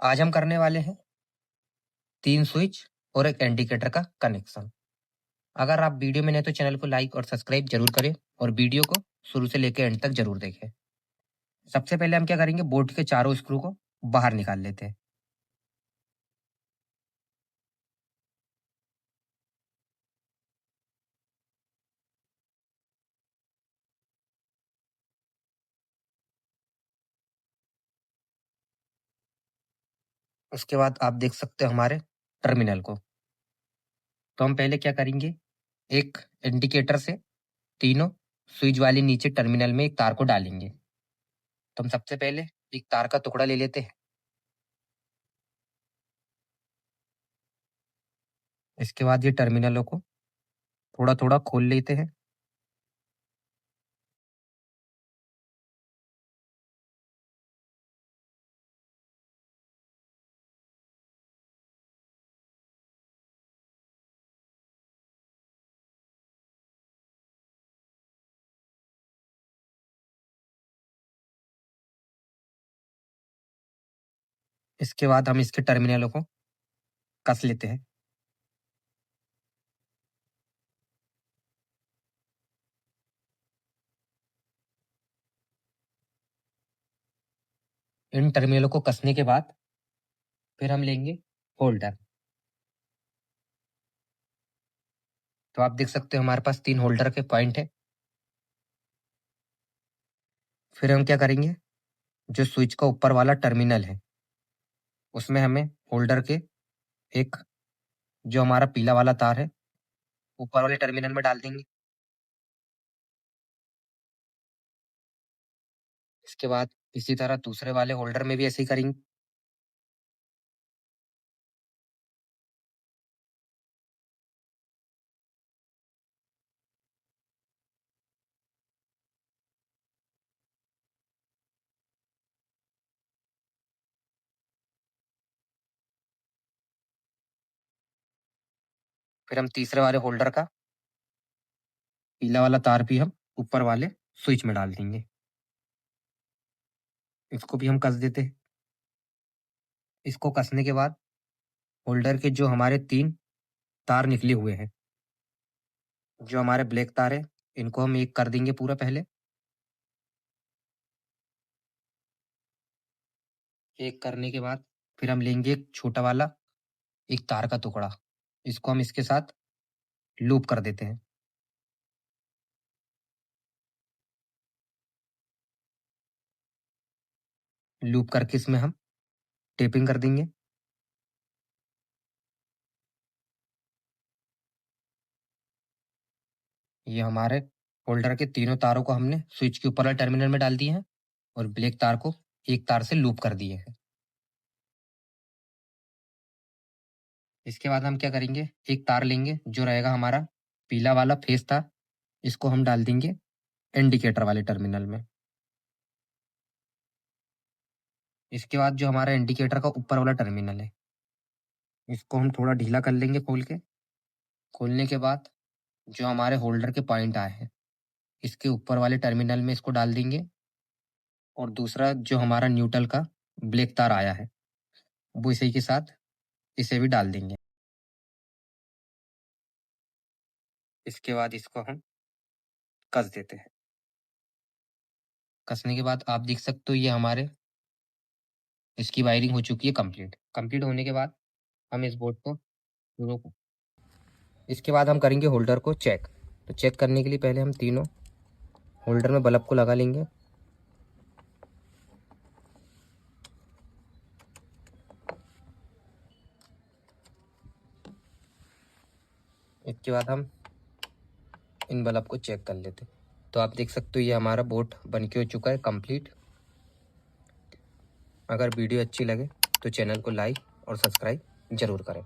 आज हम करने वाले हैं 3 स्विच और एक इंडिकेटर का कनेक्शन। अगर आप वीडियो में नए तो चैनल को लाइक और सब्सक्राइब जरूर करें और वीडियो को शुरू से लेकर एंड तक जरूर देखें। सबसे पहले हम क्या करेंगे, बोर्ड के चारों स्क्रू को बाहर निकाल लेते हैं। उसके बाद आप देख सकते हो हमारे टर्मिनल को। तो हम पहले क्या करेंगे, एक इंडिकेटर से तीनों स्विच वाली नीचे टर्मिनल में एक तार को डालेंगे। तो हम सबसे पहले एक तार का टुकड़ा ले लेते हैं। इसके बाद ये टर्मिनलों को थोड़ा थोड़ा खोल लेते हैं। इसके बाद हम इसके टर्मिनलों को कस लेते हैं। इन टर्मिनलों को कसने के बाद फिर हम लेंगे होल्डर। तो आप देख सकते हो हमारे पास 3 होल्डर के पॉइंट है। फिर हम क्या करेंगे, जो स्विच का ऊपर वाला टर्मिनल है उसमें हमें होल्डर के एक जो हमारा पीला वाला तार है ऊपर वाले टर्मिनल में डाल देंगे। इसके बाद इसी तरह दूसरे वाले होल्डर में भी ऐसे ही करेंगे। फिर हम तीसरे वाले होल्डर का पीला वाला तार भी हम ऊपर वाले स्विच में डाल देंगे। इसको भी हम कस देते हैं। इसको कसने के बाद होल्डर के जो हमारे 3 तार निकले हुए हैं, जो हमारे ब्लैक तार है, इनको हम एक कर देंगे पूरा पहले। एक करने के बाद फिर हम लेंगे एक छोटा वाला एक तार का टुकड़ा। इसको हम इसके साथ लूप कर देते हैं। लूप करके इसमें हम टेपिंग कर देंगे। ये हमारे होल्डर के तीनों तारों को हमने स्विच के ऊपर वाले टर्मिनल में डाल दिए हैं और ब्लैक तार को एक तार से लूप कर दिए हैं। इसके बाद हम क्या करेंगे, एक तार लेंगे जो रहेगा हमारा पीला वाला फेस तार। इसको हम डाल देंगे इंडिकेटर वाले टर्मिनल में। इसके बाद जो हमारा इंडिकेटर का ऊपर वाला टर्मिनल है, इसको हम थोड़ा ढीला कर लेंगे खोल के। खोलने के बाद जो हमारे होल्डर के पॉइंट आए हैं, इसके ऊपर वाले टर्मिनल में इसको डाल देंगे। और दूसरा जो हमारा न्यूट्रल का ब्लैक तार आया है, वो इसी के साथ इसे भी डाल देंगे। इसके बाद इसको हम कस देते हैं। कसने के बाद आप देख सकते हो ये हमारे इसकी वायरिंग हो चुकी है कंप्लीट। कंप्लीट होने के बाद हम इस बोर्ड को रोको। इसके बाद हम करेंगे होल्डर को चेक। तो चेक करने के लिए पहले हम तीनों होल्डर में बल्ब को लगा लेंगे। इसके बाद हम इन बल्ब को चेक कर लेते हैं। तो आप देख सकते हो ये हमारा बोर्ड बन के हो चुका है कंप्लीट। अगर वीडियो अच्छी लगे तो चैनल को लाइक और सब्सक्राइब जरूर करें।